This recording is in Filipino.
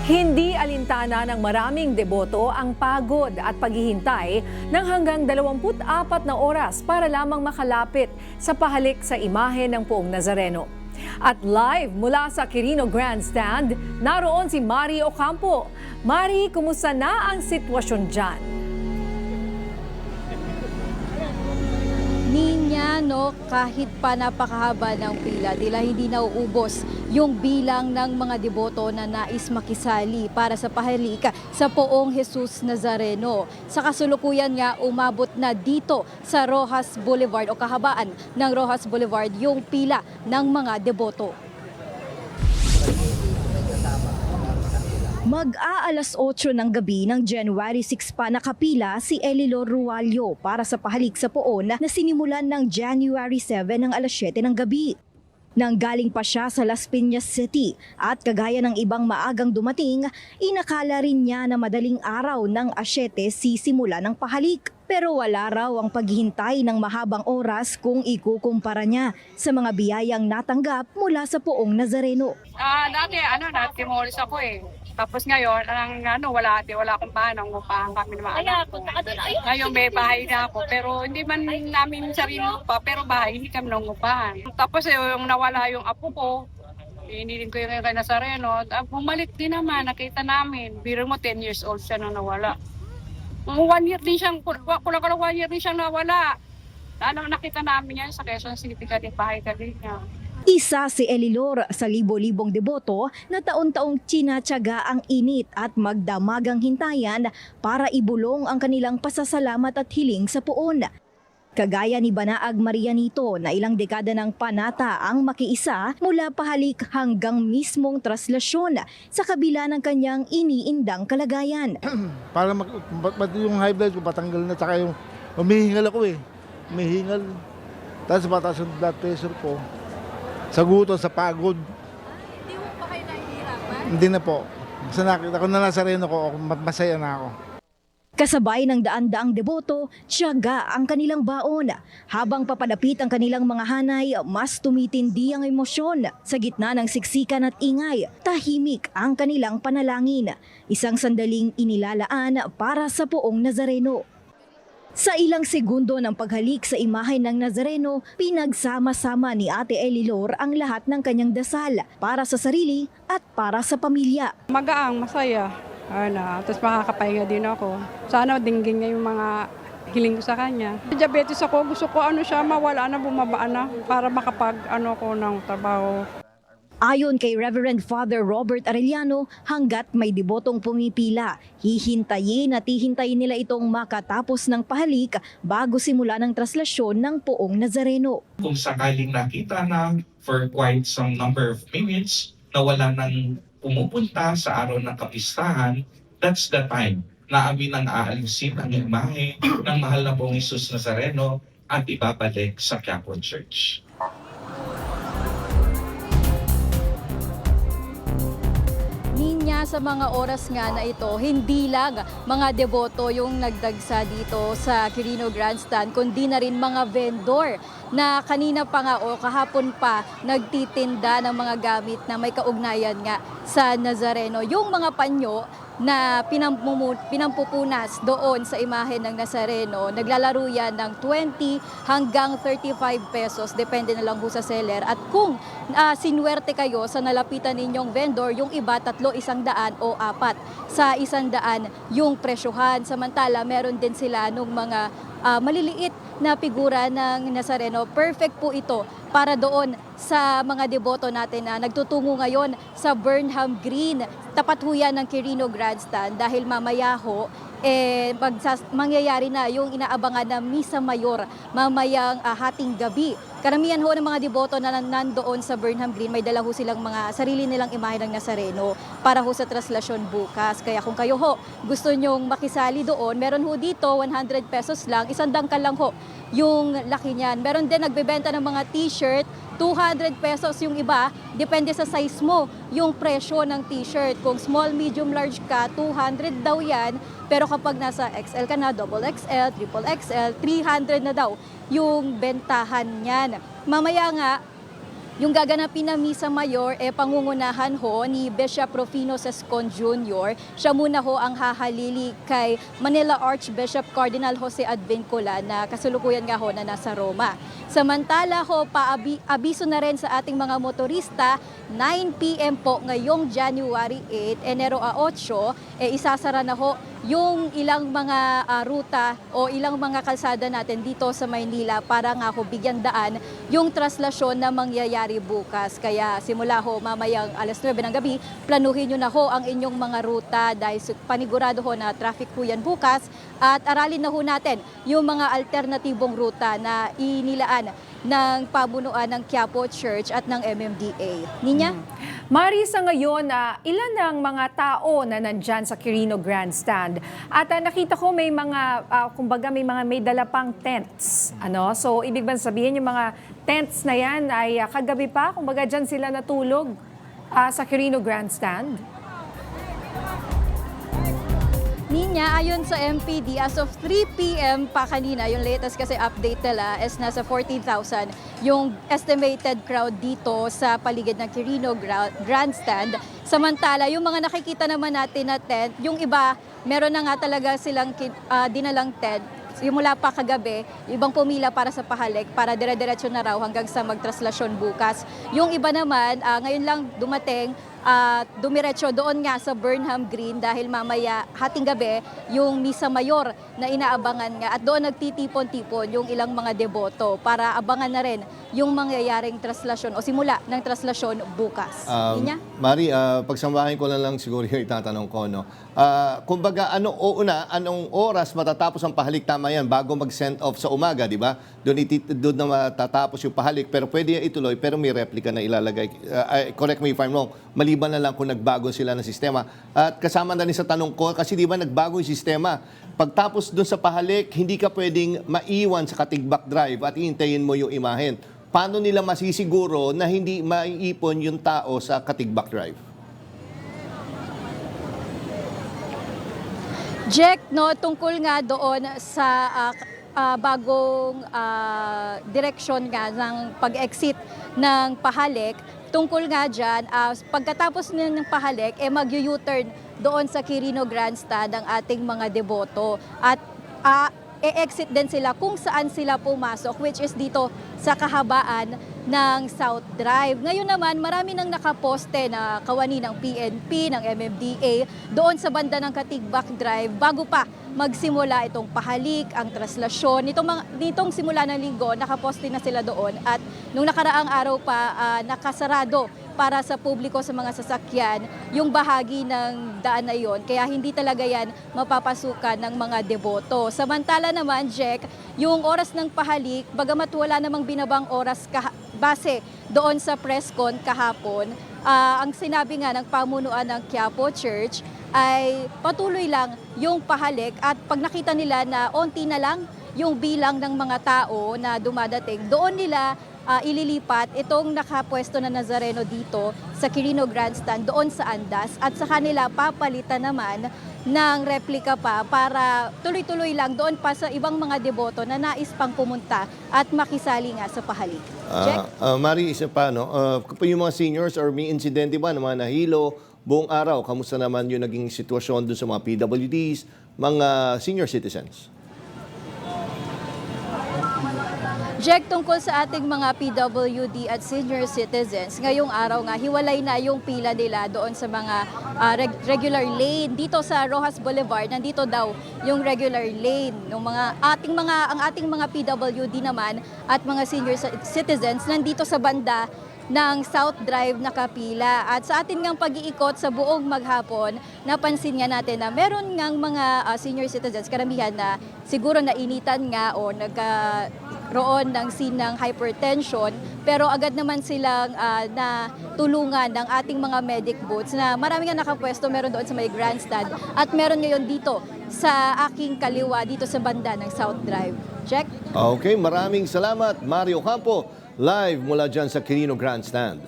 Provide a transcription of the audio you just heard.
Hindi alintana ng maraming deboto ang pagod at paghihintay ng hanggang 24 na oras para lamang makalapit sa pahalik sa imahe ng Poong Nazareno. At live mula sa Quirino Grandstand, naroon si Mari Ocampo. Mari, kumusta na ang sitwasyon dyan? Ninya, kahit pa napakahaba ng pila, tila hindi nauubos yung bilang ng mga deboto na nais makisali para sa pahalika sa Poong Jesus Nazareno. Sa kasulukuyan nga, umabot na dito sa Roxas Boulevard o kahabaan ng Roxas Boulevard yung pila ng mga deboto. Mag-aalas 8 ng gabi ng January 6 pa nakapila si Elilor Rualio para sa pahalik sa Poon na sinimulan ng January 7 ng alas 7 ng gabi. Nanggaling pa siya sa Las Piñas City at kagaya ng ibang maagang dumating, inakala rin niya na madaling araw ng 7 sisimula ng pahalik. Pero wala raw ang paghihintay ng mahabang oras kung ikukumpara niya sa mga biyayang natanggap mula sa Poong Nazareno. Dati natimolis ako eh. Tapos ngayon, wala akong bahay, nangungupahan kami ng mga anak ko. Ngayon may bahay na ako, pero hindi man namin sarili pa, pero bahay, hindi kami nangungupahan. Tapos yung nawala yung apo ko, inilin ko yung kay Nazareno, bumalik din naman, nakita namin. Biro mo, 10 years old siya nung nawala. 1 year din siyang, kulang 1 year din siyang nawala. Nakita namin yan sa Quezon City, bahay ka din niya. Isa si Elilor sa libo-libong deboto na taon-taong tsinatsaga ang init at magdamagang hintayan para ibulong ang kanilang pasasalamat at hiling sa Poon. Kagaya ni Banaag Marianito na ilang dekada ng panata ang makiisa mula pahalik hanggang mismong traslasyon sa kabila ng kanyang iniindang kalagayan. Para yung high blood ko patanggal na, tsaka yung humihingal ako eh. Humihingal. Tapos mataas yung blood pressure ko. Sa gutom, sa pagod. Hindi mo pa kayo nahihirapan? Hindi na po. Sa nakita ko na Nazareno ko, masaya na ako. Kasabay ng daan-daang deboto, tiyaga ang kanilang baon. Habang papalapit ang kanilang mga hanay, mas tumitindi ang emosyon. Sa gitna ng siksikan at ingay, tahimik ang kanilang panalangin. Isang sandaling inilalaan para sa Poong Nazareno. Sa ilang segundo ng paghalik sa imahe ng Nazareno, pinagsama-sama ni Ate Elilor ang lahat ng kanyang dasal para sa sarili at para sa pamilya. Magaang, masaya. Tapos makakapahinga din ako. Sana dinggin niya yung mga hiling ko sa kanya. Diabetes ako, gusto ko siya mawala na, bumaba na para makapag ko ng trabaho. Ayon kay Reverend Father Robert Arellano, hanggat may debotong pumipila, hihintayin at hihintayin nila itong makatapos ng pahalik bago simula ng traslasyon ng Poong Nazareno. Kung sakaling nakita na for quite some number of minutes na wala nang pumupunta sa araw ng kapistahan, that's the time na amin ang aalisin ang imahe ng mahal na Poong Jesus Nazareno at ibabalik sa Quiapo Church. Ninya, sa mga oras nga na ito, hindi lang mga deboto yung nagdagsa dito sa Quirino Grandstand, kundi na rin mga vendor na kanina pa nga o kahapon pa nagtitinda ng mga gamit na may kaugnayan nga sa Nazareno. Yung mga panyo na pinampupunas doon sa imahe ng Nazareno, naglalaro yan ng 20 hanggang 35 pesos, depende na lang po sa seller. At kung sinuwerte kayo sa nalapitan ninyong vendor, yung iba 300, 100 o 4. Sa 100 yung presyohan. Samantala, meron din sila nung mga maliliit na figura ng Nazareno. Perfect po ito para doon sa mga deboto natin na nagtutungo ngayon sa Burnham Green. Tapat ho yan ng Quirino Grandstand dahil mamaya ho, mangyayari na yung inaabangan na Misa Mayor mamayang hating gabi. Karamihan ho ng mga deboto na nandoon sa Burnham Green, may dala ho silang mga sarili nilang imahe ng Nazareno para ho sa traslasyon bukas. Kaya kung kayo ho gusto nyong makisali doon, meron ho dito 100 pesos lang, isang dangkal lang ho yung laki niyan. Meron din nagbebenta ng mga t-shirt, 200 pesos yung iba, depende sa size mo yung presyo ng t-shirt. Kung small, medium, large ka, 200 daw yan. Pero kapag nasa XL ka na, double XL, triple XL, 300 na daw yung bentahan niyan. Mamaya nga, Yung gaganapin na Misa Mayor, pangungunahan ho ni Bishop Rufino Sescon Jr. Siya muna ho ang hahalili kay Manila Archbishop Cardinal Jose Advincula na kasalukuyan nga ho na nasa Roma. Samantala ho, abiso na rin sa ating mga motorista, 9 p.m. po ngayong January 8, Enero 8, isasara na ho yung ilang mga ruta o ilang mga kalsada natin dito sa Maynila para nga ho bigyan daan yung traslasyon na mangyayari bukas. Kaya simula ho mamayang alas 9 ng gabi, planuhin nyo na ho ang inyong mga ruta dahil panigurado ho na traffic ho yan bukas at aralin na ho natin yung mga alternatibong ruta na inilaan ng pamunuan ng Quiapo Church at ng MMDA. Ninya? Mari, sa ngayon, ilan ang mga tao na nandyan sa Quirino Grandstand? At nakita ko may mga, kumbaga may dala pang tents. So, ibig bang sabihin yung mga tents na yan ay kagabi pa? Kumbaga dyan sila natulog sa Quirino Grandstand? Ninya, ayon sa MPD, as of 3 p.m. pa kanina, yung latest kasi update nila is nasa 14,000 yung estimated crowd dito sa paligid ng Quirino Grandstand. Samantala, yung mga nakikita naman natin na tent, yung iba, meron na nga talaga silang dinalang tent. Simula pa kagabi, ibang pumila para sa pahalik para dire-diretso na raw hanggang sa magtraslasyon bukas. Yung iba naman, ngayon lang dumating, dumiretso doon nga sa Burnham Green dahil mamaya hating gabi yung Misa Mayor na inaabangan nga at doon nagtitipon-tipon yung ilang mga deboto para abangan na rin yung mangyayaring traslasyon o simula ng traslasyon bukas. Ninya? Mari, pagsamahin ko lang siguro yung itatanong ko. No? Kumbaga, anong oras matatapos ang pahalik? Tama yan, bago mag-send off sa umaga, di ba? Doon na matatapos yung pahalik, pero pwede ituloy, pero may replica na ilalagay. Correct me if I'm wrong, maliban na lang kung nagbago sila ng sistema. At kasama na rin sa tanong ko, kasi di ba nagbago yung sistema. Pagtapos doon sa pahalik, hindi ka pwedeng maiwan sa Katigbak Drive at iintayin mo yung imahen. Paano nila masisiguro na hindi maiipon yung tao sa Katigbak Drive? Jack, no, tungkol nga doon sa bagong direksyon nga ng pag-exit ng pahalik, tungkol nga dyan, pagkatapos ng pahalik, mag-U-turn doon sa Quirino Grandstand ang ating mga deboto. At e-exit din sila kung saan sila pumasok, which is dito sa kahabaan ng South Drive. Ngayon naman, marami nang nakaposte na kawani ng PNP, ng MMDA, doon sa banda ng Katigbak Drive bago pa magsimula itong pahalik, ang traslasyon. Nitong simula ng linggo, nakaposte na sila doon at nung nakaraang araw pa, nakasarado para sa publiko sa mga sasakyan yung bahagi ng daan na yon. Kaya hindi talaga yan mapapasukan ng mga deboto. Samantala naman, Jack, yung oras ng pahalik, bagamat wala namang binabang oras base doon sa press con kahapon, ang sinabi nga ng pamunuan ng Quiapo Church ay patuloy lang yung pahalik at pag nakita nila na onti na lang yung bilang ng mga tao na dumadating, doon nila ililipat itong nakapwesto na Nazareno dito sa Quirino Grandstand doon sa Andas at sa kanila papalitan naman ng replika pa para tuloy-tuloy lang doon pa sa ibang mga deboto na nais pang pumunta at makisali nga sa pahalik. Check? Mari, isa pa, no? Yung mga seniors or may insidente ba ng mga nahilo buong araw, kamusta naman yung naging sitwasyon doon sa mga PWDs, mga senior citizens? Jack, tungkol sa ating mga PWD at senior citizens, ngayong araw nga, hiwalay na yung pila nila doon sa mga regular lane. Dito sa Rojas Boulevard, nandito daw yung regular lane. Ang ating mga PWD naman at mga senior citizens, nandito sa banda ng South Drive nakapila. At sa atin ngang pag-iikot sa buong maghapon, napansin nga natin na meron ngang mga senior citizens, karamihan na siguro nainitan nga o nagkaroon ng scene ng hypertension, pero agad naman silang natulungan ng ating mga medic boots na marami nga nakapwesto, meron doon sa may grandstand at meron ngayon dito sa aking kaliwa dito sa banda ng South Drive. Check? Okay, maraming salamat, Mario Campo. Live mula dyan sa Quirino Grandstand.